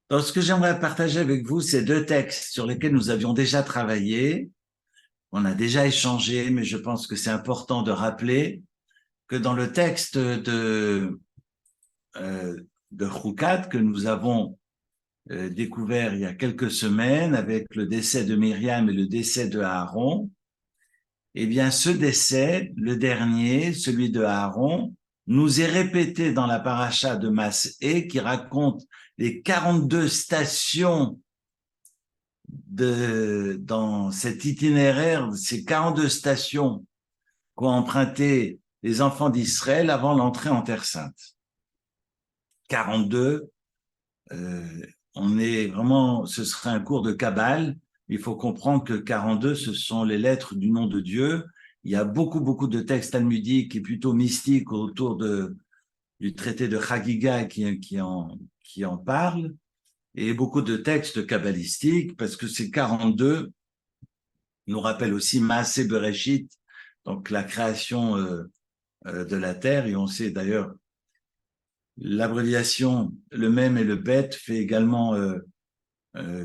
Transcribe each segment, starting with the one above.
Donc, ce que j'aimerais partager avec vous, c'est deux textes sur lesquels nous avions déjà travaillé. On a déjà échangé, mais je pense que c'est important de rappeler que dans le texte euh, de Choukat que nous avons découvert il y a quelques semaines avec le décès de Myriam et le décès de Aaron, eh bien, ce décès, le dernier, celui de Aaron, nous est répété dans la paracha de Mas'é qui raconte les 42 stations dans cet itinéraire, ces 42 stations qu'ont emprunté les enfants d'Israël avant l'entrée en Terre Sainte. 42, on est vraiment, ce serait un cours de Kabbale. Il faut comprendre que 42, ce sont les lettres du nom de Dieu. Il y a beaucoup de textes talmudiques et plutôt mystiques autour du traité de Chagiga qui en parlent, et beaucoup de textes kabbalistiques, parce que ces 42 nous rappellent aussi Maaseh Bereshit, donc la création de la terre, et on sait d'ailleurs l'abréviation le même et le bet fait également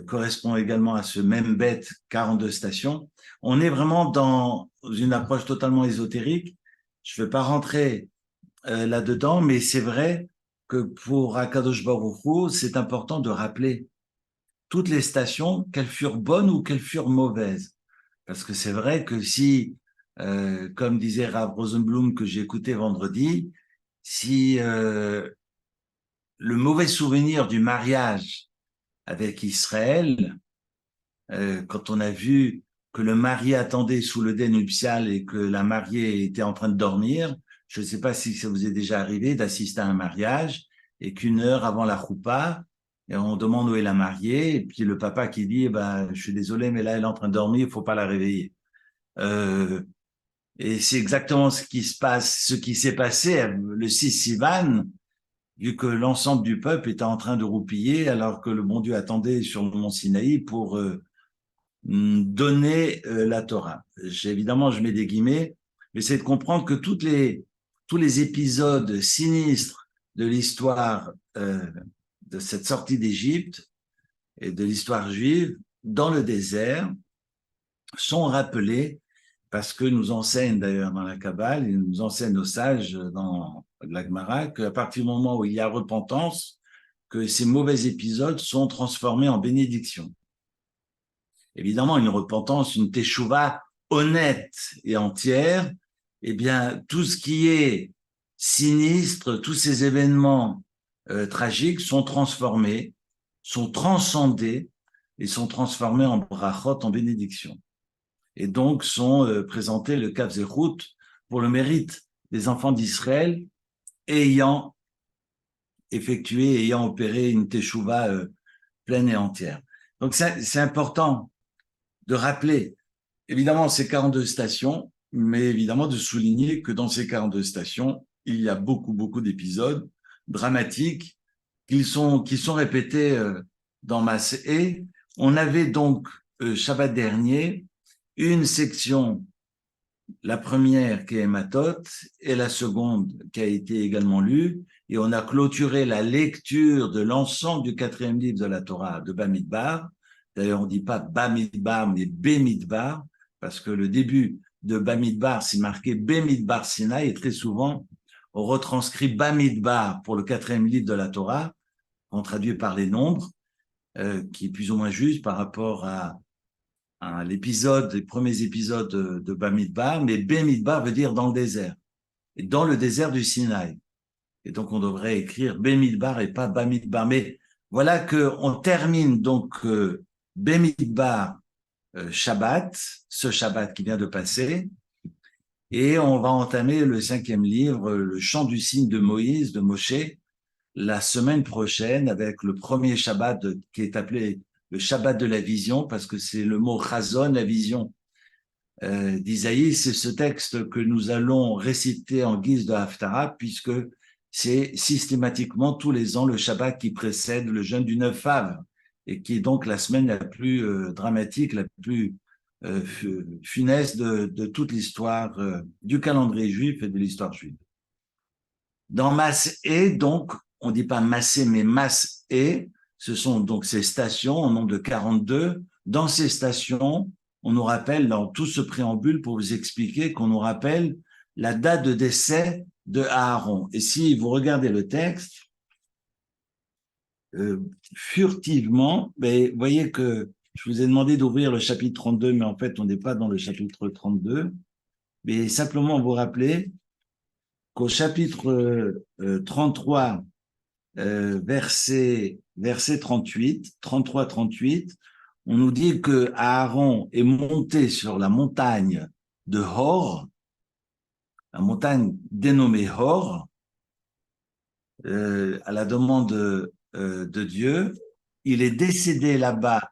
correspond également à ce même bet 42 stations. On est vraiment dans une approche totalement ésotérique. Je ne vais pas rentrer là-dedans, mais c'est vrai que pour Akadosh Baruch Hu, c'est important de rappeler toutes les stations, qu'elles furent bonnes ou qu'elles furent mauvaises. Parce que c'est vrai que si, comme disait Rav Rosenblum que j'ai écouté vendredi, si le mauvais souvenir du mariage avec Israël, quand on a vu que le mari attendait sous le dais nuptial et que la mariée était en train de dormir, je ne sais pas si ça vous est déjà arrivé d'assister à un mariage et qu'une heure avant la choupa, et on demande où est la mariée, et puis le papa qui dit, eh ben, je suis désolé, mais là, elle est en train de dormir, il faut pas la réveiller. Euh, et c'est exactement ce qui se passe, ce qui s'est passé le 6 Sivan, vu que l'ensemble du peuple était en train de roupiller, alors que le bon Dieu attendait sur le mont Sinaï pour donner la Torah. Évidemment, je mets des guillemets, mais c'est de comprendre que tous les épisodes sinistres de l'histoire de cette sortie d'Égypte et de l'histoire juive dans le désert sont rappelés parce que nous enseigne d'ailleurs dans la Kabbale, il nous enseigne nos sages dans la Gemara qu'à partir du moment où il y a repentance, que ces mauvais épisodes sont transformés en bénédictions. Évidemment, une repentance, une teshuva honnête et entière, eh bien, tout ce qui est sinistre, tous ces événements tragiques sont transformés, sont transcendés et sont transformés en brachot, en bénédiction. Et donc sont présentés le Kav Zechut pour le mérite des enfants d'Israël ayant effectué, ayant opéré une teshuva pleine et entière. Donc c'est important de rappeler, évidemment, ces 42 stations, mais évidemment de souligner que dans ces 42 stations, il y a beaucoup d'épisodes dramatiques qui sont répétés dans Mas'é. On avait donc, Shabbat dernier, une section, la première qui est Matot, et la seconde qui a été également lue, et on a clôturé la lecture de l'ensemble du quatrième livre de la Torah, de Bamidbar. D'ailleurs, on ne dit pas Bamidbar, mais Bemidbar, parce que le début de Bamidbar, c'est marqué Bemidbar Sinaï, et très souvent, on retranscrit Bamidbar pour le quatrième livre de la Torah, on traduit par les nombres, qui est plus ou moins juste par rapport à les premiers épisodes de Bamidbar, mais Bemidbar veut dire dans le désert, et dans le désert du Sinaï. Et donc, on devrait écrire Bemidbar et pas Bamidbar. Mais voilà qu'on termine donc Bemidbar Shabbat, ce Shabbat qui vient de passer, et on va entamer le 5e livre, le chant du cygne de Moïse, de Moshe, la semaine prochaine avec le premier Shabbat qui est appelé le Shabbat de la vision, parce que c'est le mot chazon, la vision d'Isaïe. C'est ce texte que nous allons réciter en guise de Haftarah, puisque c'est systématiquement tous les ans le Shabbat qui précède le jeûne du 9 Av, et qui est donc la semaine la plus dramatique, la plus funeste de toute l'histoire du calendrier juif et de l'histoire juive. Dans Massé, donc, on ne dit pas Massé, mais Massé, ce sont donc ces stations, au nombre de 42. Dans ces stations, on nous rappelle, dans tout ce préambule, pour vous expliquer qu'on nous rappelle la date de décès de Aaron. Et si vous regardez le texte, furtivement, mais vous voyez que je vous ai demandé d'ouvrir le chapitre 32, mais en fait, on n'est pas dans le chapitre 32. Mais simplement vous rappeler qu'au chapitre 33, verset 38, 33-38, on nous dit que Aaron est monté sur la montagne de Hor, la montagne dénommée Hor, à la demande de Dieu. Il est décédé là-bas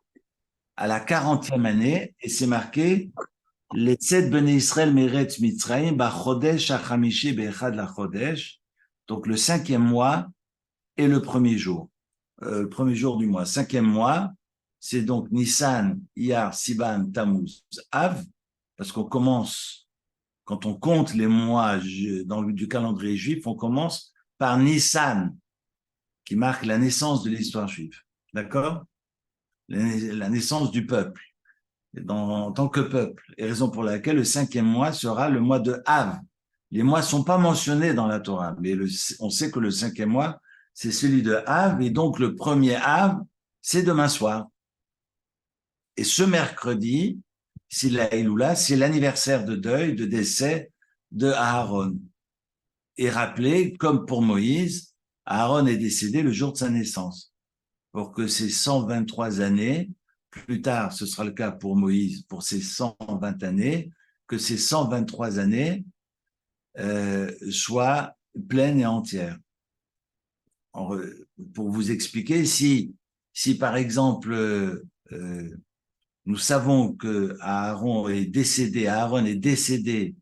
à la 40e année, et c'est marqué les Tzed Bnei Israël Meretz Mitzrayim Chodesh HaChamishi Be'echad LaChodesh, donc le 5e mois et le premier jour du mois. 5e mois, c'est donc Nissan, Iyar, Sivan, Tammuz, Av, parce qu'on commence, quand on compte les mois du calendrier juif, on commence par Nissan, qui marque la naissance de l'histoire juive. D'accord? La naissance du peuple, en tant que peuple. Et raison pour laquelle le 5e mois sera le mois de Av. Les mois ne sont pas mentionnés dans la Torah, mais on sait que le 5e mois, c'est celui de Av, et donc le premier Av, c'est demain soir. Et ce mercredi, c'est la Eloula, c'est l'anniversaire de deuil, de décès de Aaron. Et rappelez, comme pour Moïse, Aaron est décédé le jour de sa naissance. Pour que ces 123 années, plus tard, ce sera le cas pour Moïse, pour ses 120 années, que ces 123 années soient pleines et entières. Pour vous expliquer, si par exemple, nous savons que Aaron est décédé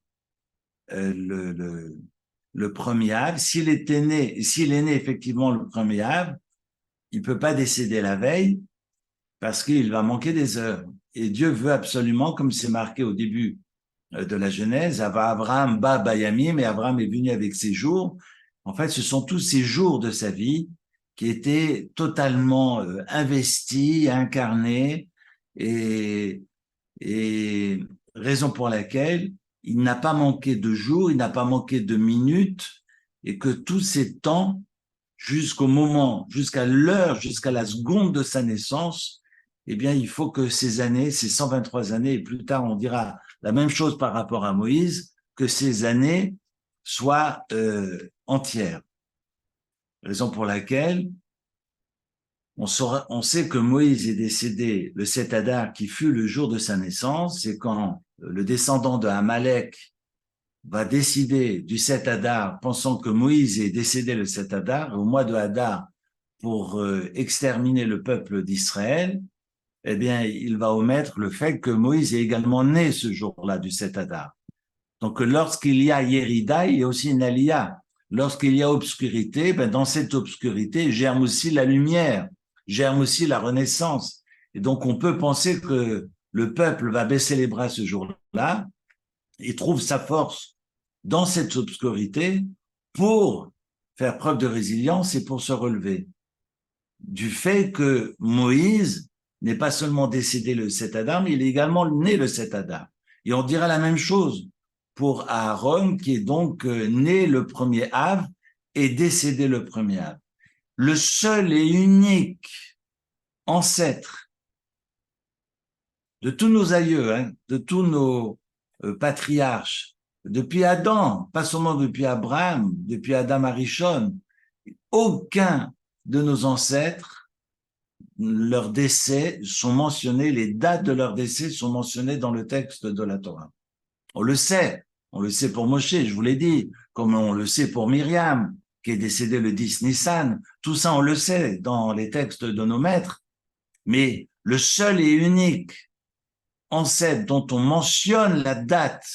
le premier Av, s'il est né effectivement le premier Av, il ne peut pas décéder la veille parce qu'il va manquer des heures. Et Dieu veut absolument, comme c'est marqué au début de la Genèse, Abraham ba bayamim, et Abraham est venu avec ses jours. En fait, ce sont tous ces jours de sa vie qui étaient totalement investis, incarnés, et raison pour laquelle il n'a pas manqué de jours, il n'a pas manqué de minutes, et que tous ces temps, jusqu'à l'heure, jusqu'à la seconde de sa naissance, eh bien, il faut que ces années, ces 123 années, et plus tard, on dira la même chose par rapport à Moïse, que ces années soient entières. Raison pour laquelle on sait que Moïse est décédé le 7 Adar, qui fut le jour de sa naissance, c'est quand le descendant de Amalek va décider du 7 Adar, pensant que Moïse est décédé le 7 Adar, au mois de Adar, pour exterminer le peuple d'Israël, eh bien, il va omettre le fait que Moïse est également né ce jour-là du 7 Adar. Donc, lorsqu'il y a Yérida, il y a aussi une Aliyah. Lorsqu'il y a obscurité, ben, dans cette obscurité germe aussi la lumière, germe aussi la renaissance. Et donc, on peut penser que le peuple va baisser les bras ce jour-là et trouve sa force dans cette obscurité pour faire preuve de résilience et pour se relever. Du fait que Moïse n'est pas seulement décédé le 7 Adar, mais il est également né le 7 Adar. Et on dira la même chose pour Aaron, qui est donc né le premier Av et décédé le premier Av. Le seul et unique ancêtre de tous nos aïeux, de tous nos patriarches, depuis Adam, pas seulement depuis Abraham, depuis Adam Arishon, aucun de nos ancêtres, leurs décès sont mentionnés, les dates de leurs décès sont mentionnées dans le texte de la Torah. On le sait pour Moshe, je vous l'ai dit, comme on le sait pour Myriam, qui est décédée le 10 Nissan, tout ça on le sait dans les textes de nos maîtres, mais le seul et unique ancêtre dont on mentionne la date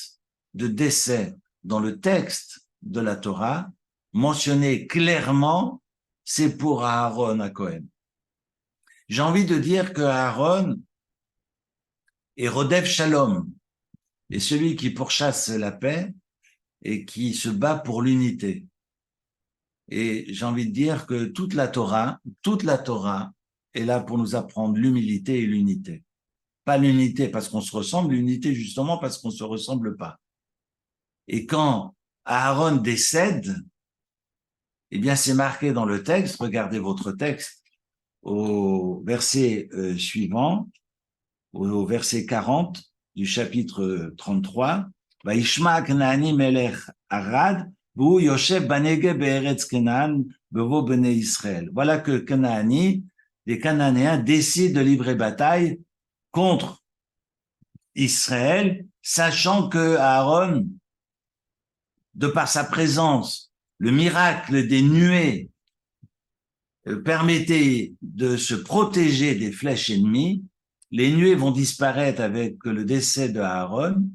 de décès dans le texte de la Torah, mentionné clairement, c'est pour Aaron à Cohen. J'ai envie de dire que Aaron est Rodef Shalom, est celui qui pourchasse la paix et qui se bat pour l'unité. Et j'ai envie de dire que toute la Torah est là pour nous apprendre l'humilité et l'unité. Pas l'unité parce qu'on se ressemble, l'unité justement parce qu'on ne se ressemble pas. Et quand Aaron décède, eh bien c'est marqué dans le texte, regardez votre texte, au verset suivant, au verset 40 du chapitre 33, « Vaishma Knaani melech Arad, v'hu yoshev banege be'eretz Kenan, bevo bnei Israël. » Voilà que Canaani, les Cananéens décident de livrer bataille contre Israël, sachant que Aaron, de par sa présence, le miracle des nuées permettait de se protéger des flèches ennemies. Les nuées vont disparaître avec le décès de Aaron,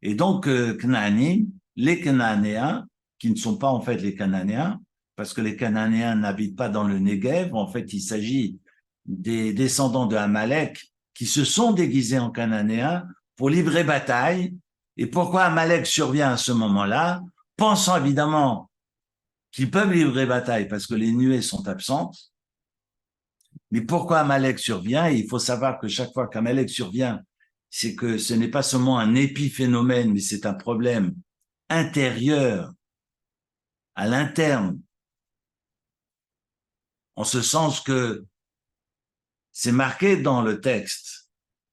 et donc Canaani, les Cananéens, qui ne sont pas en fait les Cananéens, parce que les Cananéens n'habitent pas dans le Negev, en fait il s'agit des descendants de Amalek qui se sont déguisés en Cananéens pour livrer bataille. Et pourquoi Amalek survient à ce moment-là, pensant évidemment qu'ils peuvent livrer bataille parce que les nuées sont absentes. Mais pourquoi Amalek survient? Et il faut savoir que chaque fois qu'Amalek survient, c'est que ce n'est pas seulement un épiphénomène, mais c'est un problème intérieur, à l'interne, en ce sens que c'est marqué dans le texte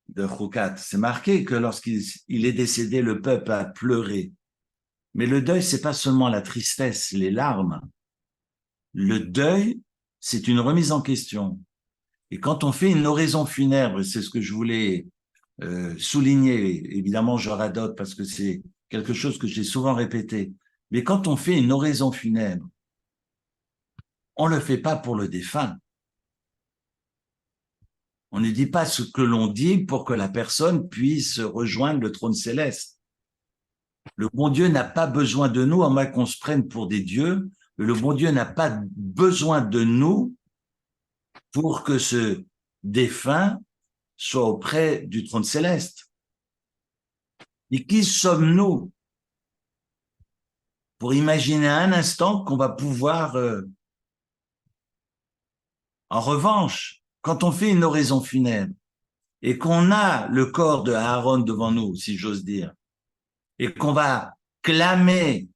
de Choukat, c'est marqué que lorsqu'il est décédé, le peuple a pleuré. Mais le deuil, c'est pas seulement la tristesse, les larmes. Le deuil, c'est une remise en question. Et quand on fait une oraison funèbre, c'est ce que je voulais souligner, évidemment je radote parce que c'est quelque chose que j'ai souvent répété, mais quand on fait une oraison funèbre, on ne le fait pas pour le défunt. On ne dit pas ce que l'on dit pour que la personne puisse rejoindre le trône céleste. Le bon Dieu n'a pas besoin de nous, à moins qu'on se prenne pour des dieux. Le bon Dieu n'a pas besoin de nous pour que ce défunt soit auprès du trône céleste. Et qui sommes-nous pour imaginer un instant qu'on va pouvoir, en revanche, quand on fait une oraison funèbre et qu'on a le corps de Aaron devant nous, si j'ose dire, et qu'on va clamer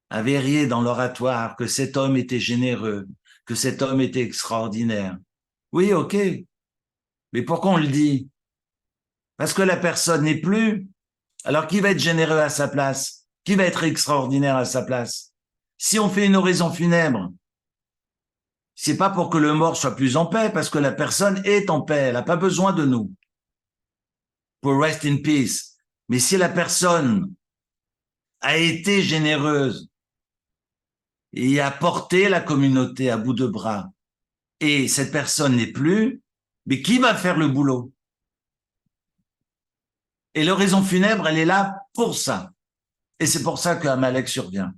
à Verrier dans l'oratoire que cet homme était généreux, que cet homme était extraordinaire. Oui, ok. Mais pourquoi on le dit? Parce que la personne n'est plus. Alors qui va être généreux à sa place? Qui va être extraordinaire à sa place? Si on fait une oraison funèbre, c'est pas pour que le mort soit plus en paix, parce que la personne est en paix, elle n'a pas besoin de nous pour rest in peace. Mais si la personne a été généreuse et a porté la communauté à bout de bras, et cette personne n'est plus, mais qui va faire le boulot? Et l'oraison funèbre, elle est là pour ça. Et c'est pour ça qu'Amalek survient.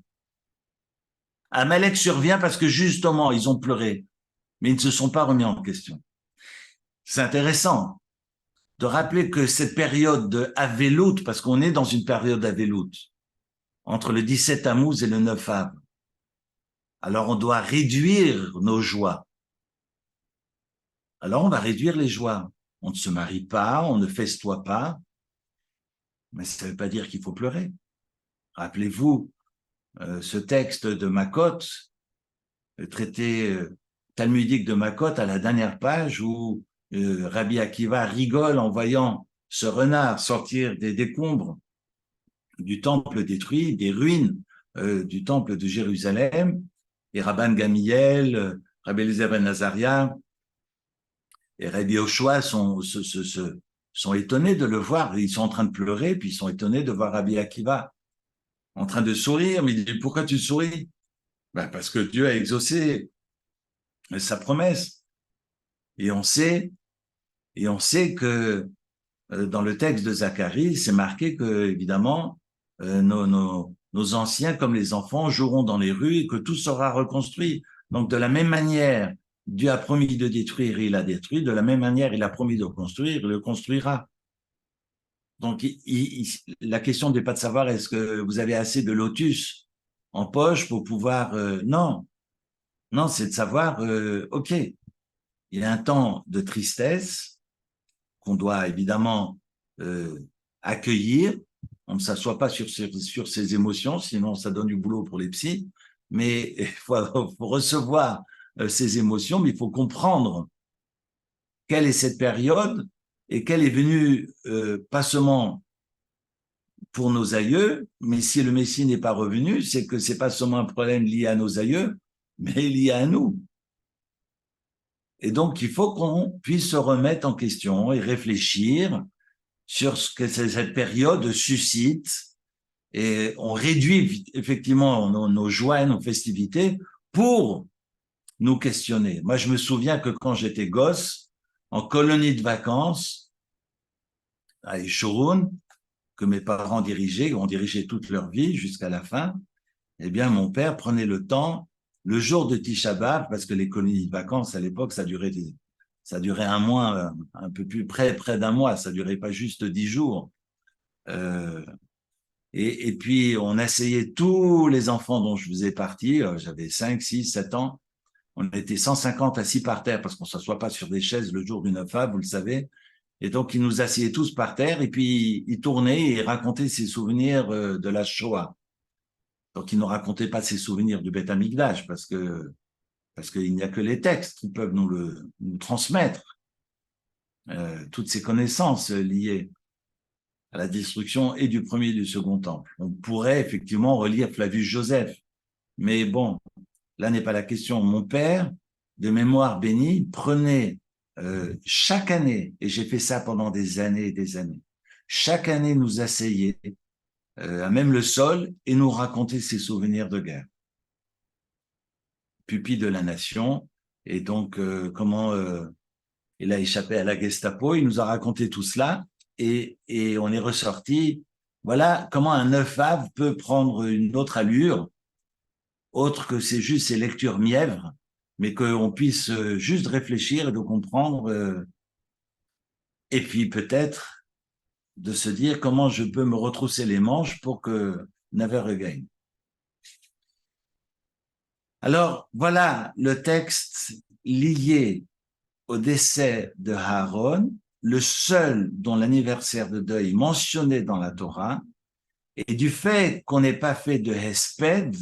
Amalek survient parce que justement, ils ont pleuré, mais ils ne se sont pas remis en question. C'est intéressant de rappeler que cette période de Avelout, parce qu'on est dans une période d'Avelout, entre le 17 Tammuz et le 9 Av, alors on doit réduire nos joies. Alors on va réduire les joies. On ne se marie pas, on ne festoie pas, mais ça ne veut pas dire qu'il faut pleurer. Rappelez-vous ce texte de Makot, le traité talmudique de Makot à la dernière page où Rabbi Akiva rigole en voyant ce renard sortir des décombres du temple détruit, des ruines du temple de Jérusalem, et Rabban Gamiel, Rabbi Eliezer ben Azaria et Rabbi Yoshua sont étonnés de le voir. Ils sont en train de pleurer, puis ils sont étonnés de voir Rabbi Akiva en train de sourire. Mais il dit, pourquoi tu souris? Ben parce que Dieu a exaucé sa promesse. Et on sait que dans le texte de Zacharie, c'est marqué que, évidemment, nos anciens, comme les enfants, joueront dans les rues et que tout sera reconstruit. Donc, de la même manière, Dieu a promis de détruire, il a détruit. De la même manière, il a promis de construire, il le construira. Donc, la question n'est pas de savoir est-ce que vous avez assez de lotus en poche pour pouvoir... non, c'est de savoir, ok, il y a un temps de tristesse qu'on doit évidemment accueillir. On ne s'assoit pas sur ses émotions, sinon ça donne du boulot pour les psys. Mais il faut recevoir ces émotions, mais il faut comprendre quelle est cette période et qu'elle est venue pas seulement pour nos aïeux, mais si le Messie n'est pas revenu, c'est que c'est pas seulement un problème lié à nos aïeux, mais lié à nous. Et donc, il faut qu'on puisse se remettre en question et réfléchir sur ce que cette période suscite. Et on réduit effectivement nos joies et nos festivités pour nous questionner. Moi, je me souviens que quand j'étais gosse, en colonie de vacances, à Échoroun, que mes parents dirigeaient, ont dirigé toute leur vie jusqu'à la fin, eh bien, mon père prenait le temps, le jour de Tisha B'Av, parce que les colonies de vacances, à l'époque, ça durait un mois, un peu plus près d'un mois, ça durait pas juste 10 jours. Euh, et puis, on asseyait tous les enfants dont je faisais partie, j'avais 5, 6, 7 ans, on était 150 assis par terre, parce qu'on ne s'assoit pas sur des chaises le jour du 9 av, vous le savez. Et donc, il nous asseyait tous par terre, et puis il tournait et racontait ses souvenirs de la Shoah. Donc, il ne racontait pas ses souvenirs du Beth Amikdash, parce qu'il n'y a que les textes qui peuvent nous transmettre toutes ces connaissances liées à la destruction et du premier et du second temple. On pourrait effectivement relire Flavius Joseph, mais bon, là n'est pas la question. Mon père, de mémoire bénie, prenait chaque année, et j'ai fait ça pendant des années et des années, chaque année nous asseyait à même le sol et nous racontait ses souvenirs de guerre. Pupille de la nation, et donc comment il a échappé à la Gestapo, il nous a raconté tout cela, et on est ressorti, voilà comment un 9 av peut prendre une autre allure, autre que c'est juste ces lectures mièvres, mais qu'on puisse juste réfléchir et de comprendre, et puis peut-être de se dire comment je peux me retrousser les manches pour que never again. Alors, voilà le texte lié au décès de Aaron, le seul dont l'anniversaire de deuil est mentionné dans la Torah, et du fait qu'on n'ait pas fait de Hesped,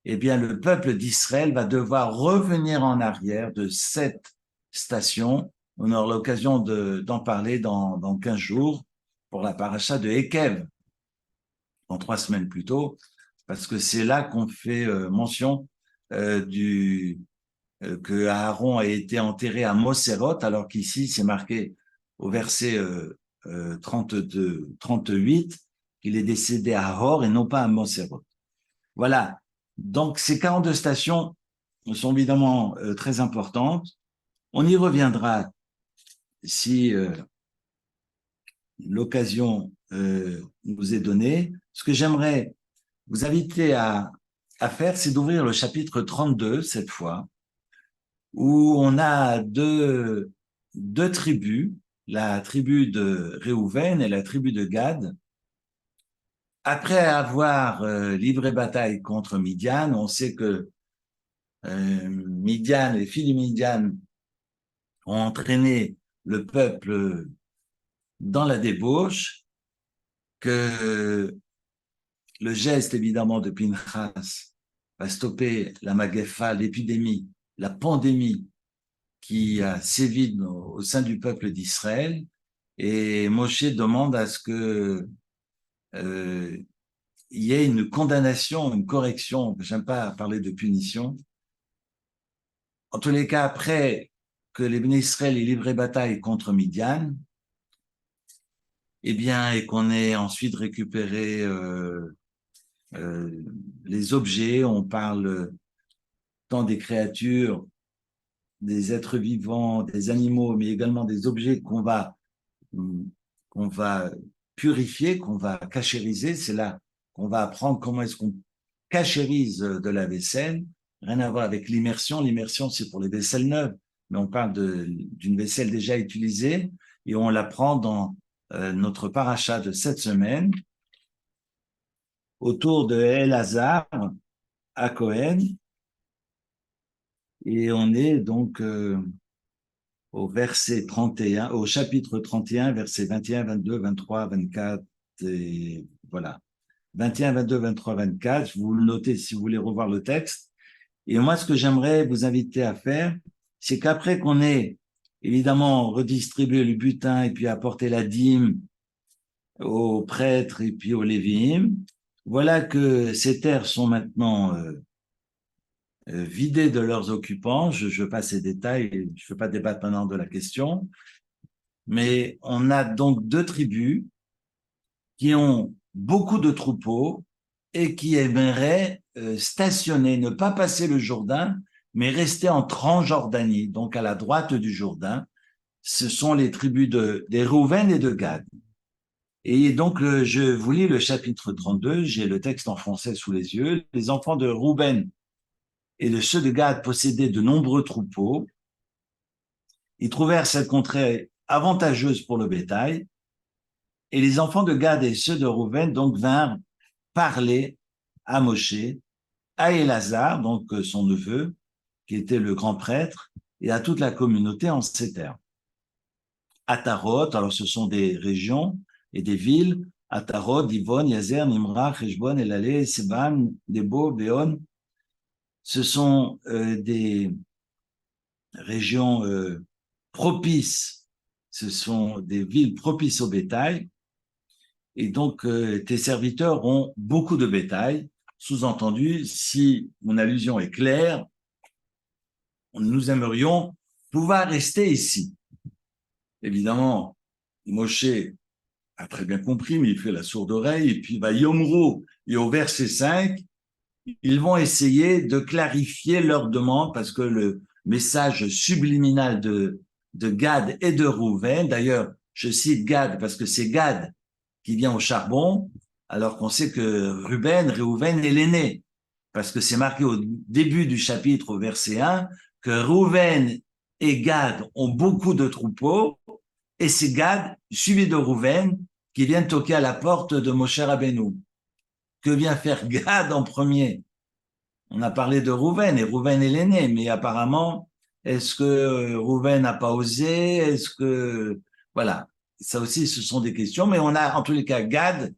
eh bien, le peuple d'Israël va devoir revenir en arrière de cette station. On aura l'occasion d'en parler dans 15 jours pour la paracha de Ekev, dans 3 semaines plus tôt, parce que c'est là qu'on fait mention que Aaron a été enterré à Moserot, alors qu'ici c'est marqué au verset 38 qu'il est décédé à Hor et non pas à Moserot. Voilà. Donc ces 42 stations sont évidemment très importantes. On y reviendra si l'occasion nous est donnée. Ce que j'aimerais vous inviter à faire, c'est d'ouvrir le chapitre 32 cette fois, où on a deux tribus, la tribu de Réhouven et la tribu de Gad. Après avoir livré bataille contre Midian, on sait que Midian, les filles de Midian ont entraîné le peuple dans la débauche, que le geste évidemment de Pinchas va stopper la Magéfa, l'épidémie, la pandémie qui a sévi au sein du peuple d'Israël. Et Moshe demande à ce que il y ait une condamnation, une correction. J'aime pas parler de punition. En tous les cas, après que les bénis Israël aient livré bataille contre Midian, eh bien, et qu'on ait ensuite récupéré les objets, on parle tant des créatures, des êtres vivants, des animaux, mais également des objets qu'on va purifier, qu'on va cachériser. C'est là qu'on va apprendre comment est-ce qu'on cachérise de la vaisselle. Rien à voir avec l'immersion. L'immersion, c'est pour les vaisselles neuves, mais on parle d'une vaisselle déjà utilisée et on l'apprend dans notre paracha de cette semaine autour de Elazar à Cohen. Et on est donc au verset 31, au chapitre 31, versets 21, 22, 23, 24, et voilà. 21, 22, 23, 24, vous le notez si vous voulez revoir le texte. Et moi, ce que j'aimerais vous inviter à faire, c'est qu'après qu'on ait évidemment redistribué le butin et puis apporté la dîme aux prêtres et puis aux lévi'im, voilà que ces terres sont maintenant vidées de leurs occupants. Je passe ces détails, je ne veux pas débattre maintenant de la question, mais on a donc deux tribus qui ont beaucoup de troupeaux et qui aimeraient stationner, ne pas passer le Jourdain, mais rester en Transjordanie, donc à la droite du Jourdain. Ce sont les tribus des Réhouven et de Gad. Et donc, je vous lis le chapitre 32, j'ai le texte en français sous les yeux. Les enfants de Réhouven et de ceux de Gad possédaient de nombreux troupeaux. Ils trouvèrent cette contrée avantageuse pour le bétail. Et les enfants de Gad et ceux de Réhouven donc vinrent parler à Moshe, à Élazar, donc son neveu, qui était le grand prêtre, et à toute la communauté en ces termes. Atarot, alors ce sont des régions et des villes, Atarot, Divon, Yazer, Nimra, Heshbon, Elalé, Seban, Nebo, Béon, ce sont des régions propices, ce sont des villes propices au bétail, et donc tes serviteurs ont beaucoup de bétail. Sous-entendu, si mon allusion est claire, nous aimerions pouvoir rester ici. Évidemment, Moshe a très bien compris, mais il fait la sourde oreille, et puis va Yomro, et au verset 5, ils vont essayer de clarifier leur demande, parce que le message subliminal de Gad et de Rouven, d'ailleurs, je cite Gad parce que c'est Gad qui vient au charbon, alors qu'on sait que Réhouven est l'aîné, parce que c'est marqué au début du chapitre, au verset 1, que Réhouven et Gad ont beaucoup de troupeaux, et c'est Gad, suivi de Réhouven, qui vient toquer à la porte de Moshe Rabbeinu. Que vient faire Gad en premier? On a parlé de Réhouven, et Réhouven est l'aîné, mais apparemment, est-ce que Réhouven n'a pas osé? Est-ce que... Voilà, ça aussi, ce sont des questions, mais on a en tous les cas Gad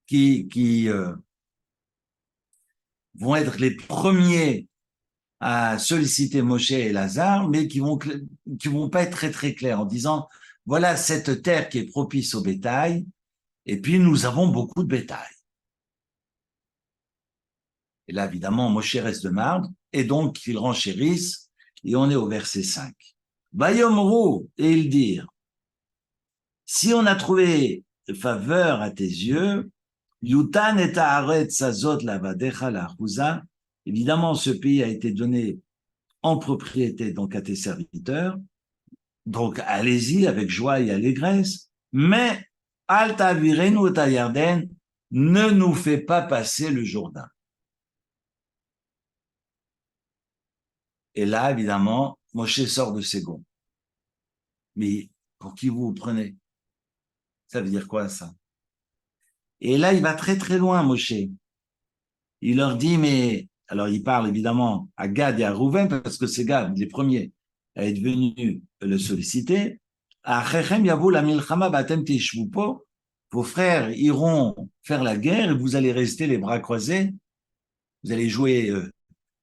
qui vont être les premiers à solliciter Moshe et Lazare, mais qui vont pas être très très clairs en disant voilà cette terre qui est propice au bétail, et puis nous avons beaucoup de bétail. Et là, évidemment, Moshe reste de marbre, et donc ils renchérissent, et on est au verset 5. Vayomru, et ils dirent, si on a trouvé faveur à tes yeux, Yutan et Haaretz Azot lavadecha lachuza, évidemment, ce pays a été donné en propriété donc à tes serviteurs, donc allez-y avec joie et allégresse, mais Al ta'virenu et Yarden, ne nous fais pas passer le Jourdain. Et là, évidemment, Moshe sort de ses gonds. Mais pour qui vous prenez? Ça veut dire quoi, ça? Et là, il va très, très loin, Moshe. Il leur dit, mais... Alors, il parle évidemment à Gad et à Rouven, parce que c'est Gad, les premiers, à être venus le solliciter. Vos frères iront faire la guerre et vous allez rester les bras croisés. Vous allez jouer,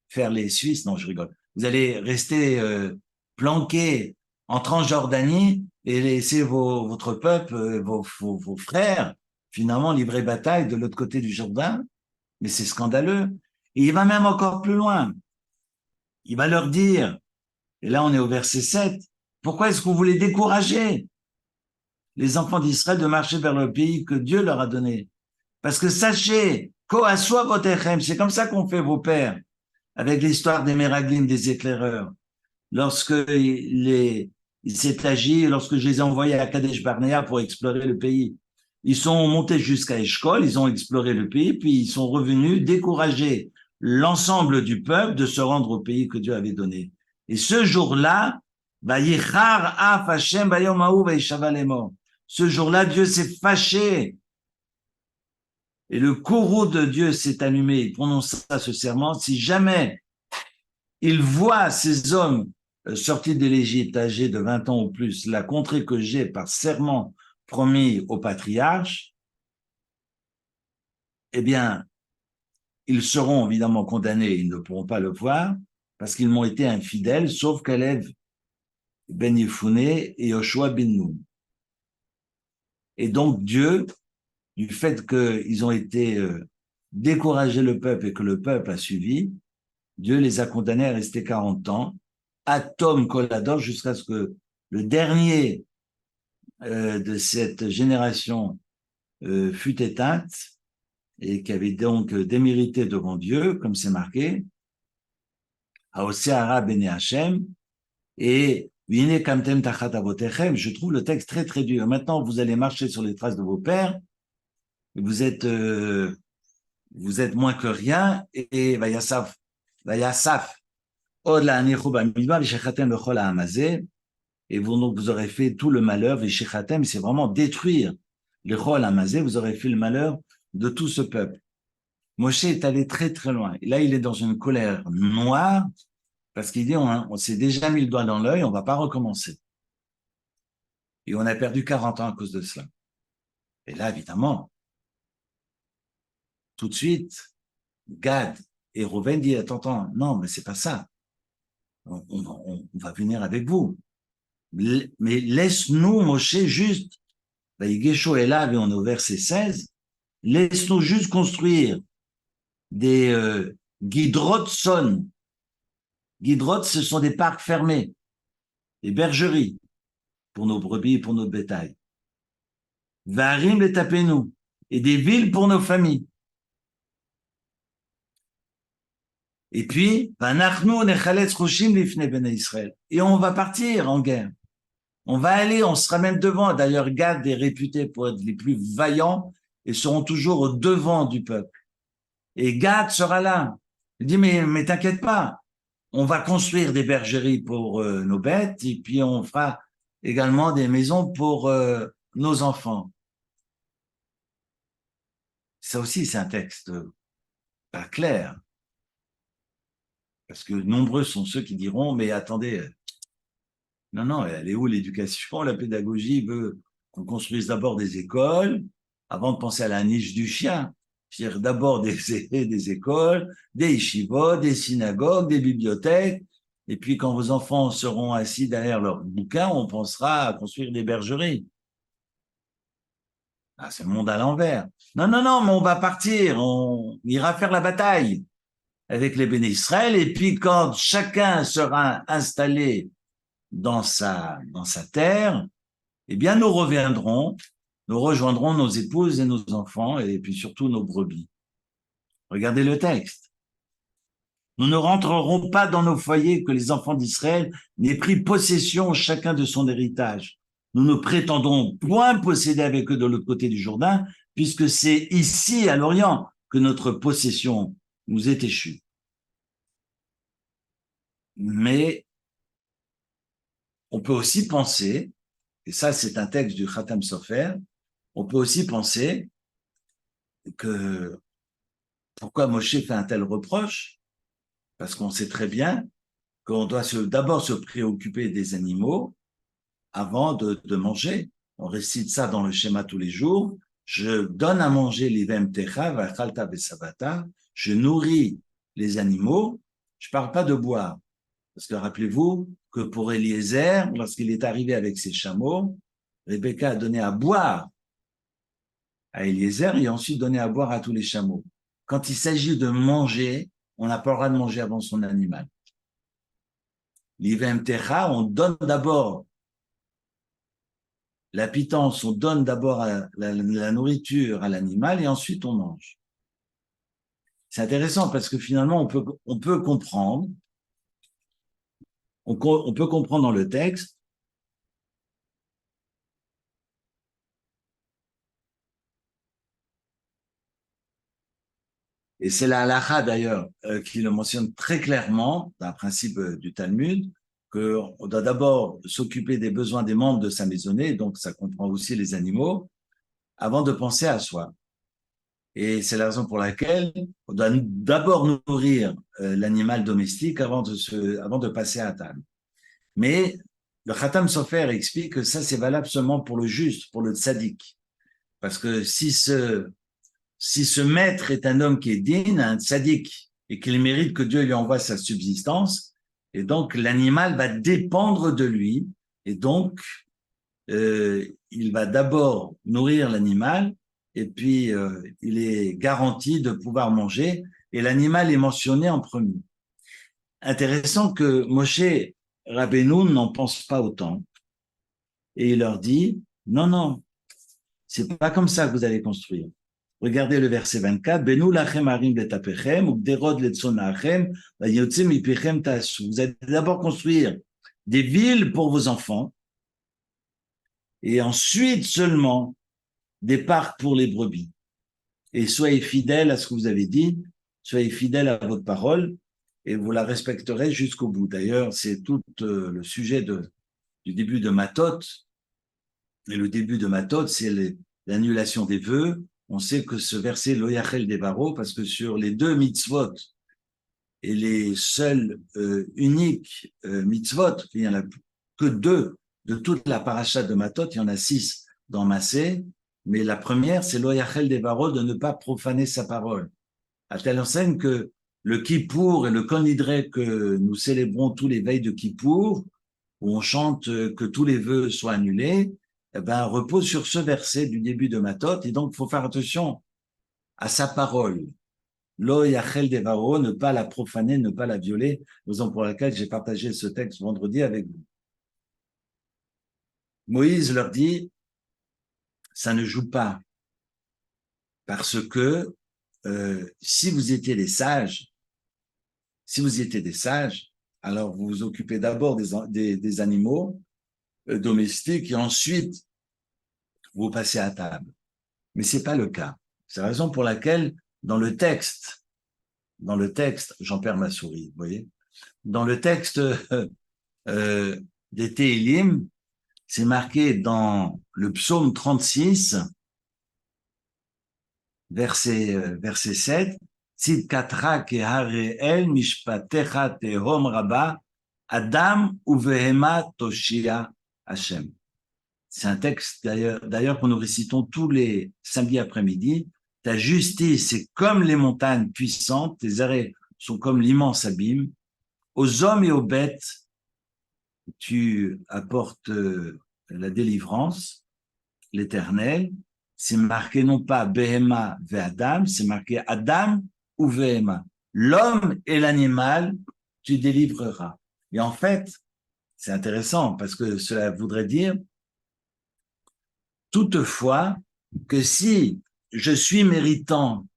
faire les Suisses. Non, je rigole. Vous allez rester planqués en Transjordanie et laisser votre peuple, vos frères, finalement, livrer bataille de l'autre côté du Jourdain. Mais c'est scandaleux. Et il va même encore plus loin. Il va leur dire, et là on est au verset 7, pourquoi est-ce que vous voulez décourager les enfants d'Israël de marcher vers le pays que Dieu leur a donné? Parce que sachez, koaswa votechem, c'est comme ça qu'on fait vos pères, avec l'histoire des Méraglim, des éclaireurs. Lorsque il s'est agi, lorsque je les ai envoyés à Kadesh Barnea pour explorer le pays, ils sont montés jusqu'à Eshkol, ils ont exploré le pays, puis ils sont revenus décourager l'ensemble du peuple de se rendre au pays que Dieu avait donné. Et ce jour-là, ce jour-là, Dieu s'est fâché. Et le courroux de Dieu s'est allumé. Il prononça ce serment. Si jamais il voit ces hommes sorti de l'Égypte âgé de 20 ans ou plus, la contrée que j'ai par serment promis au patriarche, eh bien, ils seront évidemment condamnés, ils ne pourront pas le voir, parce qu'ils m'ont été infidèles, sauf Caleb ben Yefouné et Yoshua ben Nun. Et donc Dieu, du fait qu'ils ont été découragés le peuple et que le peuple a suivi, Dieu les a condamnés à rester 40 ans, Atom Kolador, jusqu'à ce que le dernier de cette génération fut éteinte et qui avait donc démérité devant Dieu, comme c'est marqué, Aoseara Bene Hashem, et Vine Kamtem Tachat Avotechem. Je trouve le texte très très dur. Maintenant, vous allez marcher sur les traces de vos pères, vous êtes moins que rien, et Vayasaf, Od la Anichu Bamidbar, Vishechatem Bechol Hamazé, et vous, donc, vous aurez fait tout le malheur, Vishechatem, c'est vraiment détruire le Chol Hamazé, vous aurez fait le malheur de tout ce peuple. Moshe est allé très très loin. Et là, il est dans une colère noire, parce qu'il dit, on s'est déjà mis le doigt dans l'œil, on va pas recommencer. Et on a perdu 40 ans à cause de cela. Et là, évidemment, tout de suite, Gad et Rouven disent, attends, non, mais c'est pas ça. On va venir avec vous. Mais laisse-nous, Moshe, juste, Ygesho est là, et on est au verset 16, laisse-nous juste construire des guidrotes son. Guidrotes, ce sont des parcs fermés, des bergeries pour nos brebis et pour notre bétail. Varim les tapez-nous, et des villes pour nos familles. Et puis, et on va partir en guerre. On va aller, on sera même devant. D'ailleurs, Gad est réputé pour être les plus vaillants et seront toujours au devant du peuple. Et Gad sera là. Il dit, mais t'inquiète pas, on va construire des bergeries pour nos bêtes et puis on fera également des maisons pour nos enfants. Ça aussi, c'est un texte pas clair. Parce que nombreux sont ceux qui diront, mais attendez, non, elle est où l'éducation, la pédagogie veut qu'on construise d'abord des écoles avant de penser à la niche du chien. C'est-à-dire d'abord des écoles, des yeshivot, des synagogues, des bibliothèques, et puis quand vos enfants seront assis derrière leurs bouquins, on pensera à construire des bergeries. Ah, c'est le monde à l'envers. Non, mais on va partir, on ira faire la bataille avec les béné Israël, et puis quand chacun sera installé dans sa terre, eh bien, nous rejoindrons nos épouses et nos enfants, et puis surtout nos brebis. Regardez le texte. Nous ne rentrerons pas dans nos foyers que les enfants d'Israël n'aient pris possession chacun de son héritage. Nous ne prétendons point posséder avec eux de l'autre côté du Jourdain, puisque c'est ici, à l'Orient, que notre possession nous est échue. Mais on peut aussi penser, et ça c'est un texte du Khatam Sofer, on peut aussi penser que pourquoi Moshe fait un tel reproche? Parce qu'on sait très bien qu'on doit d'abord se préoccuper des animaux avant de manger. On récite ça dans le schéma tous les jours. Je donne à manger l'ivem techa, vachalta vesavata. Je nourris les animaux. Je parle pas de boire. Parce que rappelez-vous que pour Eliezer, lorsqu'il est arrivé avec ses chameaux, Rebecca a donné à boire à Eliezer et ensuite donné à boire à tous les chameaux. Quand il s'agit de manger, on n'a pas le droit de manger avant son animal. L'ivem techa, on donne d'abord la pitance, on donne d'abord la nourriture à l'animal et ensuite on mange. C'est intéressant parce que finalement, on peut comprendre, on peut comprendre dans le texte et c'est la halakha d'ailleurs qui le mentionne très clairement, d'un principe du Talmud, qu'on doit d'abord s'occuper des besoins des membres de sa maisonnée, donc ça comprend aussi les animaux, avant de penser à soi. Et c'est la raison pour laquelle on doit d'abord nourrir l'animal domestique avant de passer à table. Mais le Khatam Sofer explique que ça, c'est valable seulement pour le juste, pour le tzaddik. Parce que si ce maître est un homme qui est digne, un tzaddik, et qu'il mérite que Dieu lui envoie sa subsistance, et donc l'animal va dépendre de lui, et donc il va d'abord nourrir l'animal, et puis il est garanti de pouvoir manger, et l'animal est mentionné en premier. Intéressant que Moshe Rabbeinu n'en pense pas autant, et il leur dit, non, non, c'est pas comme ça que vous allez construire. Regardez le verset 24. Benu lachem harim betapechem, ugderod letzonachem, vayotzim mipechem tasu. Vous allez d'abord construire des villes pour vos enfants, et ensuite seulement des parcs pour les brebis. Et soyez fidèles à ce que vous avez dit, soyez fidèles à votre parole, et vous la respecterez jusqu'au bout. D'ailleurs, c'est tout le sujet du début de Matot. Et le début de Matot, c'est l'annulation des vœux. On sait que ce verset, Lo Yachel Devaro, parce que sur les deux mitzvot et les seuls uniques mitzvot, il n'y en a que deux de toute la paracha de Matot, il y en a 6 dans Massé, mais la première, c'est Lo Yachel Devaro, de ne pas profaner sa parole. À telle enseigne que le Kippour et le Konidré que nous célébrons tous les veilles de Kippour, où on chante que tous les vœux soient annulés, eh ben, repose sur ce verset du début de Matot, et donc il faut faire attention à sa parole. Lo yachel devaro, ne pas la profaner, ne pas la violer, raison pour laquelle j'ai partagé ce texte vendredi avec vous. Moïse leur dit, ça ne joue pas, parce que si vous étiez des sages, alors vous vous occupez d'abord des animaux domestiques et ensuite vous passez à table. Mais c'est pas le cas. C'est la raison pour laquelle dans le texte, j'en perds ma souris, vous voyez, dans le texte des Tehillim, c'est marqué dans le psaume 36, verset 7, Tzidkatra kehareel mishpatecha tehom rabba, Adam uvehema toshia Hashem. C'est un texte d'ailleurs que nous récitons tous les samedis après-midi. Ta justice est comme les montagnes puissantes, tes arrêts sont comme l'immense abîme. Aux hommes et aux bêtes, tu apportes la délivrance, l'éternel. C'est marqué non pas Behema ve Adam, c'est marqué Adam ou Behema. L'homme et l'animal, tu délivreras. Et en fait, c'est intéressant parce que cela voudrait dire toutefois que si je suis méritant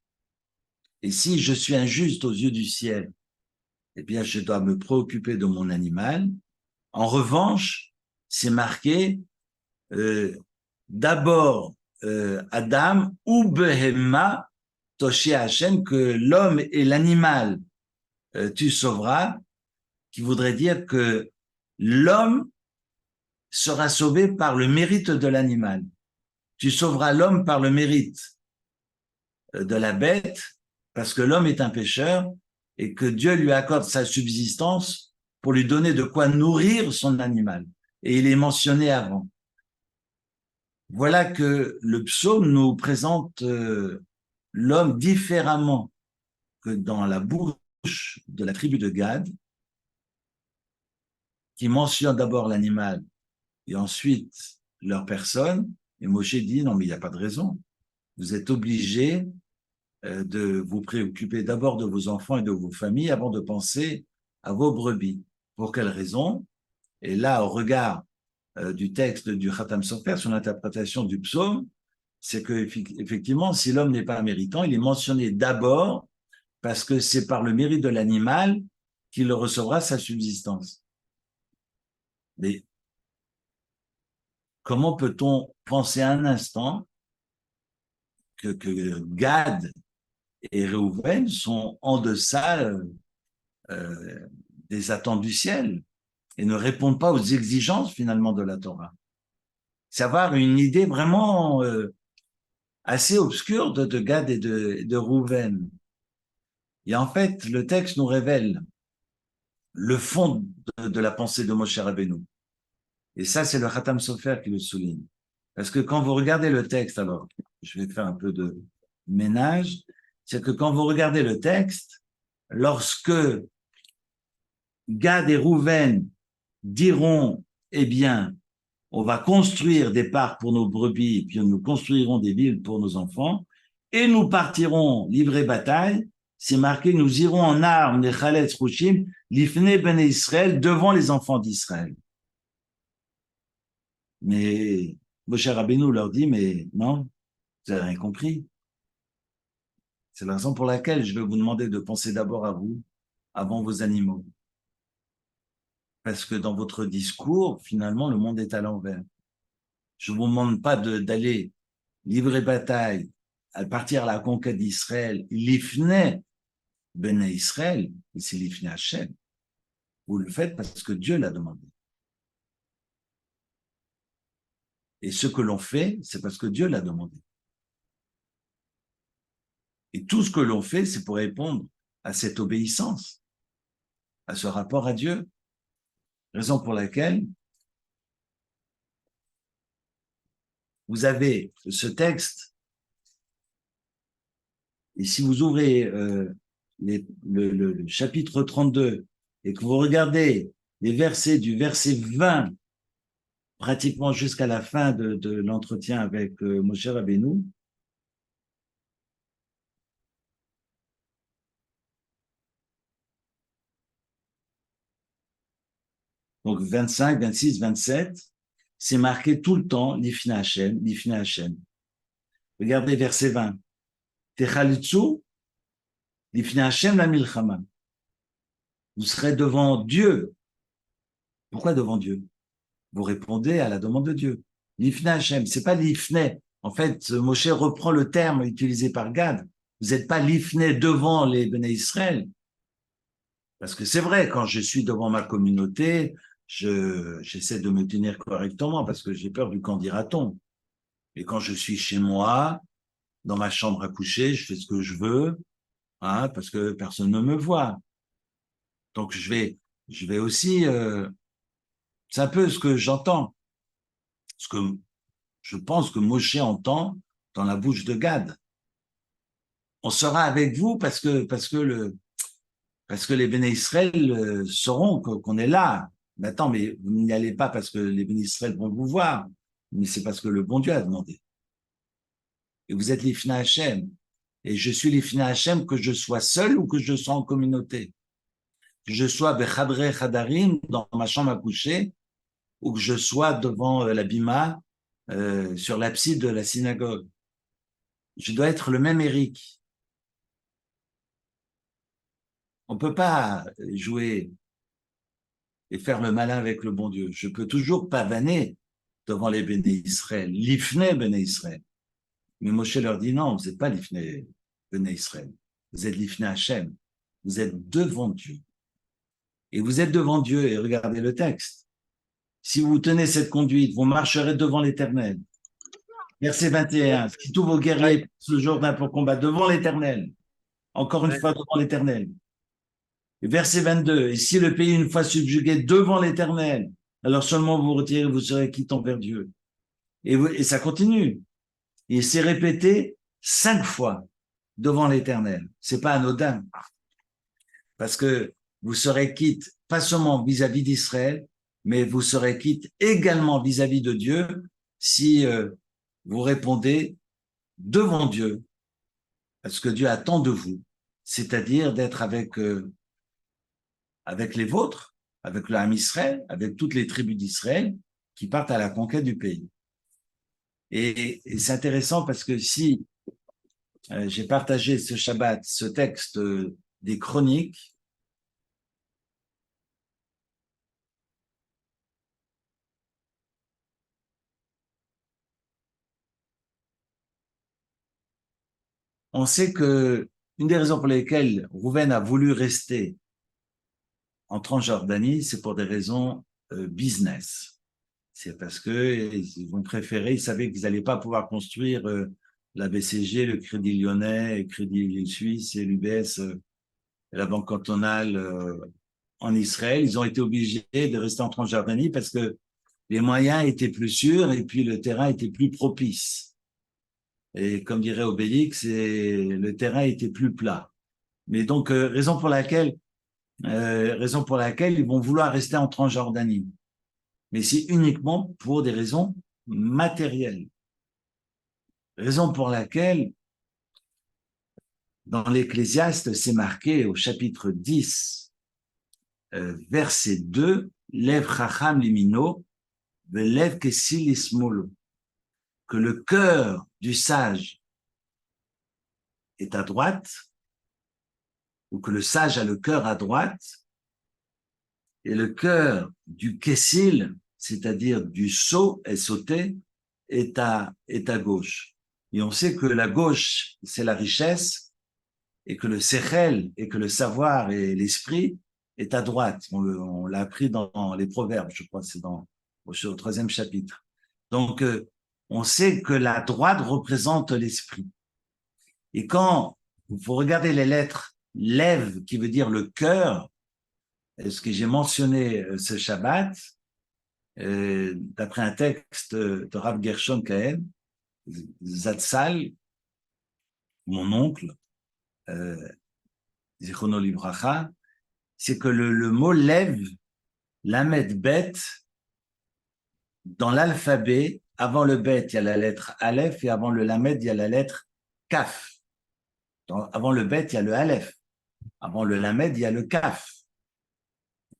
et si je suis injuste aux yeux du ciel, eh bien, je dois me préoccuper de mon animal. En revanche, c'est marqué d'abord Adam ou Behema Toshi Hashem, que l'homme et l'animal tu sauveras, qui voudrait dire que l'homme sera sauvé par le mérite de l'animal. Tu sauveras l'homme par le mérite de la bête, parce que l'homme est un pécheur et que Dieu lui accorde sa subsistance pour lui donner de quoi nourrir son animal. Et il est mentionné avant. Voilà que le psaume nous présente l'homme différemment que dans la bouche de la tribu de Gad, qui mentionne d'abord l'animal et ensuite leur personne. Et Moshe dit, non, mais il n'y a pas de raison. Vous êtes obligés de vous préoccuper d'abord de vos enfants et de vos familles avant de penser à vos brebis. Pour quelle raison? Et là, au regard du texte du Khatam Sofer, son interprétation du psaume, c'est que effectivement, si l'homme n'est pas méritant, il est mentionné d'abord parce que c'est par le mérite de l'animal qu'il recevra sa subsistance. Mais comment peut-on penser un instant que Gad et Réhouven sont en deçà des attentes du ciel et ne répondent pas aux exigences finalement de la Torah? C'est avoir une idée vraiment assez obscure de Gad et de Réhouven. Et en fait, le texte nous révèle le fond de la pensée de Moshe Rabbeinu. Et ça, c'est le Khatam Sofer qui le souligne. Parce que quand vous regardez le texte, alors, je vais faire un peu de ménage, c'est que quand vous regardez le texte, lorsque Gad et Rouven diront, eh bien, on va construire des parcs pour nos brebis, puis nous construirons des villes pour nos enfants, et nous partirons livrer bataille, c'est marqué, nous irons en armes, les Chaletz Rushim, l'Ifne Ben Israël, devant les enfants d'Israël. Mais Moshe Rabbeinu leur dit, mais non, vous n'avez rien compris. C'est la raison pour laquelle je vais vous demander de penser d'abord à vous, avant vos animaux. Parce que dans votre discours, finalement, le monde est à l'envers. Je ne vous demande pas d'aller livrer bataille, à partir à la conquête d'Israël, l'Ifne Ben Israël, et c'est l'Ifne Hachem. Vous le faites parce que Dieu l'a demandé. Et ce que l'on fait, c'est parce que Dieu l'a demandé. Et tout ce que l'on fait, c'est pour répondre à cette obéissance, à ce rapport à Dieu. Raison pour laquelle vous avez ce texte, et si vous ouvrez le chapitre 32 et que vous regardez les versets du verset 20 pratiquement jusqu'à la fin de l'entretien avec Moshe Rabbeinu, donc 25, 26, 27, c'est marqué tout le temps l'Ifna Hashem, l'Ifna Hashem. Regardez verset 20. Techalitzu, l'Ifna Hashem la milchama. Vous serez devant Dieu. Pourquoi devant Dieu? Vous répondez à la demande de Dieu. L'Ifna Hashem, c'est pas l'Ifne. En fait, Moshe reprend le terme utilisé par Gad. Vous n'êtes pas l'Ifne devant les Béné Israël. Parce que c'est vrai, quand je suis devant ma communauté, j'essaie de me tenir correctement parce que j'ai peur du qu'en dira-t-on. Et quand je suis chez moi, dans ma chambre à coucher, je fais ce que je veux, hein, parce que personne ne me voit. Donc je vais aussi, c'est un peu ce que j'entends, ce que je pense que Moshe entend dans la bouche de Gad. On sera avec vous parce que les Béné Israël sauront qu'on est là. Mais attends, mais vous n'y allez pas parce que les Béné Israël vont vous voir, mais c'est parce que le bon Dieu a demandé. Et vous êtes l'Ifna Hashem. Et je suis l'Ifna Hashem que je sois seul ou que je sois en communauté. Que je sois Bechadre Chadarim, dans ma chambre à coucher, ou que je sois devant la bima, sur l'abside de la synagogue. Je dois être le même Eric. On ne peut pas jouer et faire le malin avec le bon Dieu. Je peux toujours pavaner devant les Béné Israël, l'Ifné Béné Israël. Mais Moshe leur dit non, vous n'êtes pas l'Ifné Béné Israël. Vous êtes l'Ifné Hachem. Vous êtes devant Dieu. Et vous êtes devant Dieu, et regardez le texte. Si vous tenez cette conduite, vous marcherez devant l'Éternel. Verset 21. Si tous vos guerriers ce jour d'un pour combattre devant l'Éternel, encore une fois devant l'Éternel. Verset 22. Et si le pays une fois subjugué devant l'Éternel, alors seulement vous retirez, vous serez quitte envers Dieu. Et ça continue. Et c'est répété 5 fois devant l'Éternel. C'est pas anodin. Parce que vous serez quitte, pas seulement vis-à-vis d'Israël, mais vous serez quitte également vis-à-vis de Dieu si vous répondez devant Dieu à ce que Dieu attend de vous, c'est-à-dire d'être avec les vôtres, avec l'âme Israël, avec toutes les tribus d'Israël qui partent à la conquête du pays. Et c'est intéressant parce que si j'ai partagé ce Shabbat, ce texte des Chroniques, on sait que une des raisons pour lesquelles Rouven a voulu rester en Transjordanie, c'est pour des raisons business. C'est parce qu'ils vont préférer, ils savaient qu'ils n'allaient pas pouvoir construire la BCG, le Crédit Lyonnais, le Crédit Suisse et l'UBS, la Banque cantonale en Israël, ils ont été obligés de rester en Transjordanie parce que les moyens étaient plus sûrs et puis le terrain était plus propice. Et comme dirait Obélix, le terrain était plus plat. Mais donc, raison pour laquelle ils vont vouloir rester en Transjordanie. Mais c'est uniquement pour des raisons matérielles. Raison pour laquelle, dans l'Ecclésiaste, c'est marqué au chapitre 10, verset 2, Lev chacham limino, velev kesil ismolo, que le cœur du sage est à droite, ou que le sage a le cœur à droite, et le cœur du kessil, c'est-à-dire du sot, sauté, est à gauche. Et on sait que la gauche, c'est la richesse, et que le sechel, et que le savoir et l'esprit est à droite. On l'a appris dans les Proverbes, je crois, c'est au 3e chapitre. Donc, on sait que la droite représente l'esprit. Et quand vous regardez les lettres Lev, qui veut dire le cœur, ce que j'ai mentionné ce Shabbat, d'après un texte de Rav Gershon Kahen, Zatzal, mon oncle, Zichrono Livracha, c'est que le mot Lev, Lamed Bet, dans l'alphabet, avant le Bet, il y a la lettre Aleph, et avant le Lamed, il y a la lettre Kaf. Avant le Bet, il y a le Aleph. Avant le Lamed, il y a le Kaf.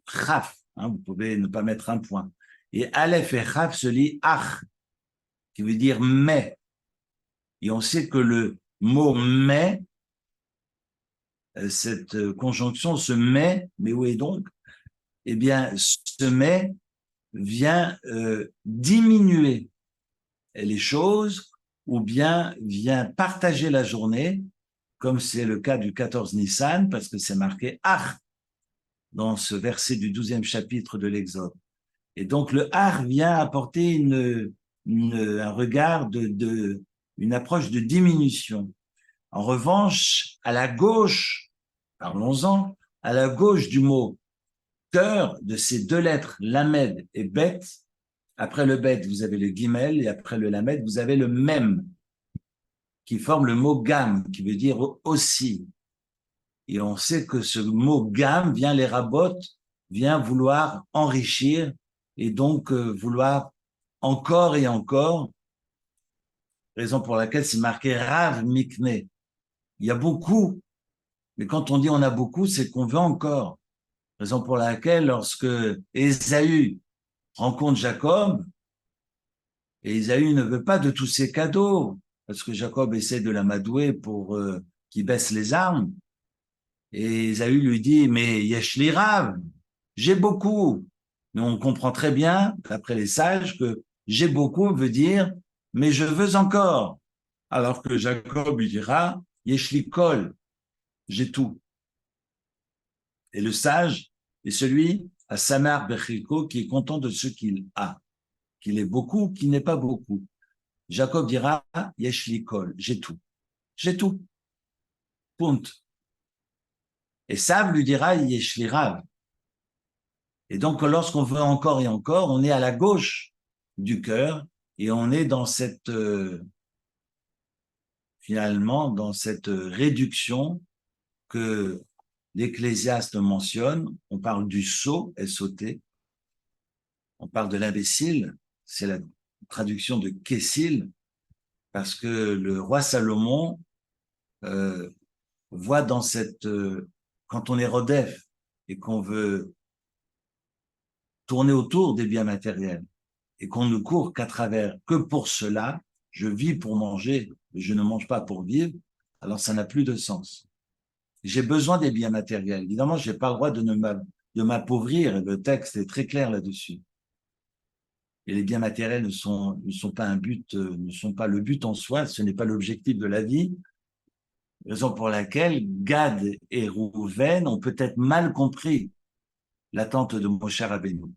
Chaf, hein, vous pouvez ne pas mettre un point. Et Aleph et Chaf se lit Ach, qui veut dire mais. Et on sait que le mot mais, cette conjonction, ce mais où est donc? Eh bien, ce mais vient diminuer les choses ou bien vient partager la journée, comme c'est le cas du 14 Nissan, parce que c'est marqué Ach dans ce verset du 12e chapitre de l'Exode. Et donc le Ach vient apporter un regard une approche de diminution. En revanche, à la gauche, parlons-en, à la gauche du mot cœur, de ces deux lettres, Lamed et Bet, après le Bet, vous avez le Gimel, et après le Lamed, vous avez le Mem, qui forme le mot Gam, qui veut dire aussi. Et on sait que ce mot Gam vient les rabotes, vient vouloir enrichir, et donc vouloir encore et encore, raison pour laquelle c'est marqué Rav Mikne. Il y a beaucoup, mais quand on dit on a beaucoup, c'est qu'on veut encore. Raison pour laquelle, lorsque Ésaü rencontre Jacob, et Ésaü ne veut pas de tous ces cadeaux, parce que Jacob essaie de l'amadouer pour qu'il baisse les armes, et Ésaü lui dit, mais yesh li rav, j'ai beaucoup. Mais on comprend très bien, d'après les sages, que j'ai beaucoup veut dire, mais je veux encore. Alors que Jacob lui dira, yesh li kol, j'ai tout. Et le sage est celui à Samar Bechilko qui est content de ce qu'il a, qu'il ait beaucoup, qu'il n'ait pas beaucoup. Jacob dira, yesh li kol, j'ai tout. J'ai tout. Punt. Et Sav lui dira, yesh li rav. Et donc, lorsqu'on veut encore et encore, on est à la gauche du cœur et on est dans cette, finalement, dans cette réduction que l'Ecclésiaste mentionne. On parle du sot, S-O-T. On parle de l'imbécile. C'est la traduction de Kessil, parce que le roi Salomon voit dans cette, quand on est rodef et qu'on veut tourner autour des biens matériels et qu'on ne court qu'à travers que pour cela, je vis pour manger, mais je ne mange pas pour vivre, alors ça n'a plus de sens. J'ai besoin des biens matériels. Évidemment, je n'ai pas le droit de m'appauvrir, et le texte est très clair là-dessus. Et les biens matériels ne sont pas un but, ne sont pas le but en soi, ce n'est pas l'objectif de la vie. Raison pour laquelle Gad et Rouven ont peut-être mal compris l'attente de Moshe Rabbeinu.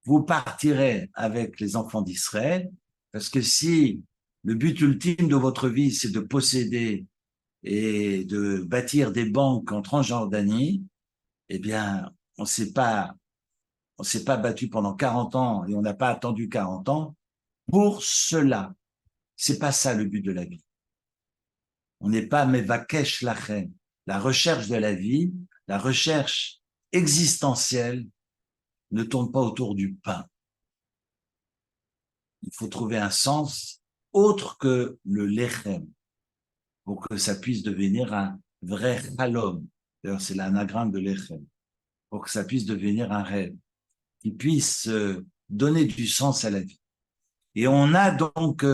Vous partirez avec les enfants d'Israël, parce que si le but ultime de votre vie, c'est de posséder et de bâtir des banques en Transjordanie, eh bien, on s'est pas battu pendant 40 ans et on n'a pas attendu 40 ans pour cela. C'est pas ça le but de la vie. On n'est pas mevakesh lachem. La recherche de la vie, la recherche existentielle ne tourne pas autour du pain. Il faut trouver un sens autre que le lechem pour que ça puisse devenir un vrai halom. D'ailleurs, c'est l'anagramme de lechem. Pour que ça puisse devenir un rêve, qui puisse donner du sens à la vie. Et on a donc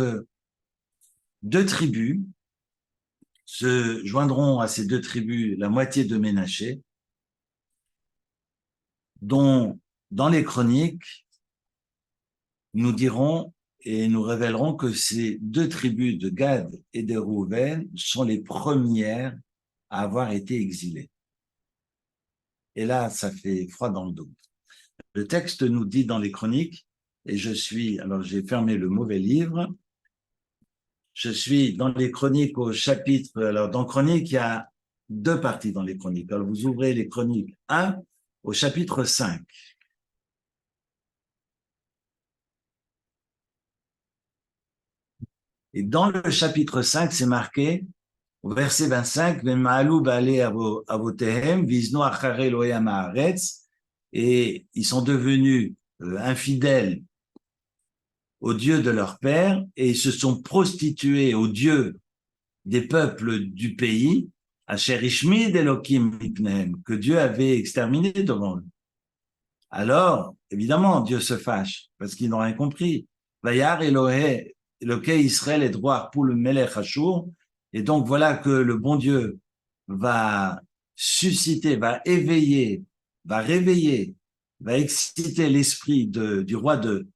deux tribus, se joindront à ces deux tribus la moitié de Ménaché, dont dans les chroniques, nous dirons et nous révélerons que ces deux tribus de Gad et de Rouven sont les premières à avoir été exilées. Et là, ça fait froid dans le dos. Le texte nous dit dans les chroniques, et alors j'ai fermé le mauvais livre, je suis dans les chroniques au chapitre, alors dans chroniques, il y a deux parties dans les chroniques. Alors vous ouvrez les chroniques 1 au chapitre 5. Et dans le chapitre 5, c'est marqué, au verset 25, et ils sont devenus infidèles au Dieu de leur père et ils se sont prostitués au Dieu des peuples du pays, que Dieu avait exterminé devant eux. Alors, évidemment, Dieu se fâche parce qu'ils n'ont rien compris. Vayar Elohé, Elohé Israël est droit pour le Melech Ashur. Et donc, voilà que le bon Dieu va susciter, va éveiller, va réveiller, va exciter l'esprit du roi de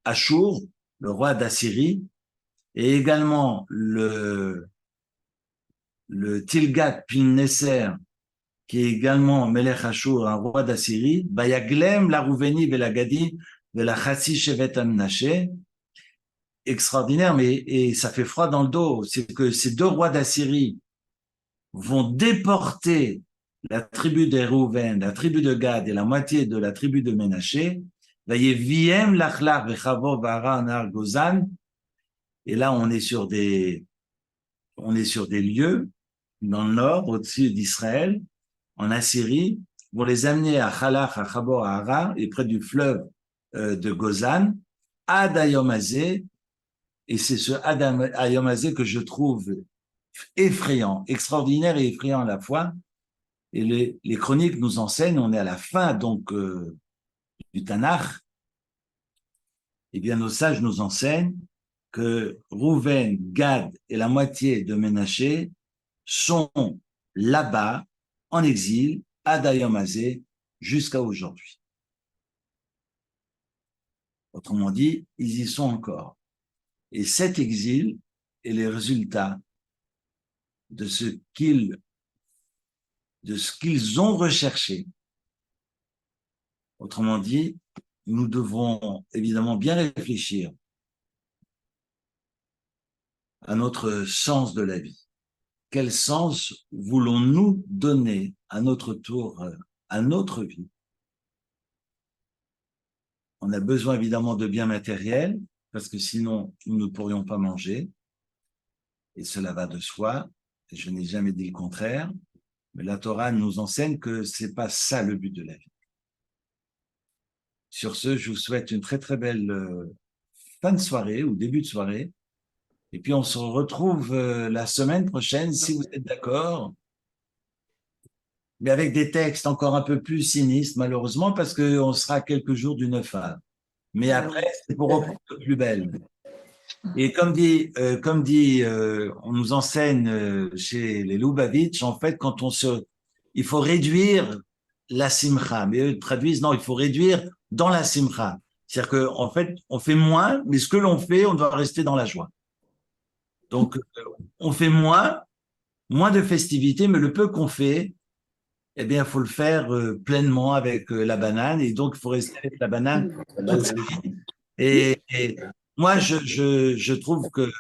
Ashur, le roi d'Assyrie, et également le Tilgat-Pilneser, qui est également Melech Ashur, un roi d'Assyrie, Bayaglem, la Rouveni, la Gadi, la Chassi Shevet Amnaché, extraordinaire, et ça fait froid dans le dos, c'est que ces deux rois d'Assyrie vont déporter la tribu des Rouven, la tribu de Gad et la moitié de la tribu de Ménaché, Vayeviem Lachlach Vechavor Vara Nar Gozan, et là on est sur des lieux dans le nord, au-dessus d'Israël, en Assyrie, pour les amener à Chalach, à Chabor, à Hara, et près du fleuve de Gozan, à Dayomazé, et c'est ce Dayomazé que je trouve effrayant, extraordinaire et effrayant à la fois. Et les chroniques nous enseignent, on est à la fin donc du Tanakh, et bien nos sages nous enseignent que Rouven, Gad et la moitié de Ménaché sont là-bas, en exil, à Dayomazé, jusqu'à aujourd'hui. Autrement dit, ils y sont encore. Et cet exil est le résultat de ce qu'ils ont recherché. Autrement dit, nous devons évidemment bien réfléchir à notre sens de la vie. Quel sens voulons-nous donner à notre tour, à notre vie? On a besoin évidemment de biens matériels, parce que sinon, nous ne pourrions pas manger. Et cela va de soi. Et je n'ai jamais dit le contraire. Mais la Torah nous enseigne que c'est pas ça le but de la vie. Sur ce, je vous souhaite une très très belle fin de soirée ou début de soirée. Et puis on se retrouve la semaine prochaine, si vous êtes d'accord, mais avec des textes encore un peu plus sinistres, malheureusement, parce qu'on sera à quelques jours du 9 av. Mais après, c'est pour reprendre le plus belle. Et comme dit, on nous enseigne chez les Lubavitch, en fait, il faut réduire la simcha. Mais eux traduisent, non, il faut réduire dans la simcha. C'est-à-dire qu'en fait, on fait moins, mais ce que l'on fait, on doit rester dans la joie. Donc, on fait moins de festivités, mais le peu qu'on fait, eh bien, il faut le faire pleinement avec la banane. Et donc, il faut rester avec la banane toute sa vie. Et moi, je trouve que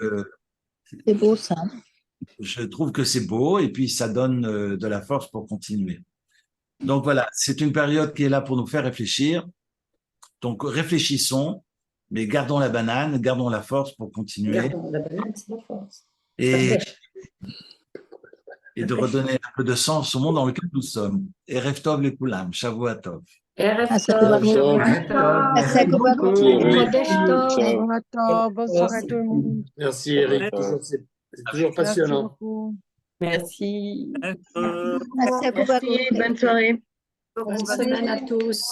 C'est beau ça. c'est beau et puis ça donne de la force pour continuer. Donc voilà, c'est une période qui est là pour nous faire réfléchir. Donc réfléchissons, mais gardons la banane, gardons la force pour continuer. Gardons la banane, c'est la force. Pas de Et, pêche. et de redonner un peu de sens au monde dans lequel nous sommes. Et Erev Tov לכולם, שבוע טוב. Erev Ah, ça Tov, va bien. Shabbat Tov. Merci beaucoup. Kodesh Tov. Ciao, bonne soirée à tout le monde. Merci Eric, c'est toujours Merci passionnant. beaucoup. Merci. Merci beaucoup. Merci. Bonne soirée. Bonne semaine à tous.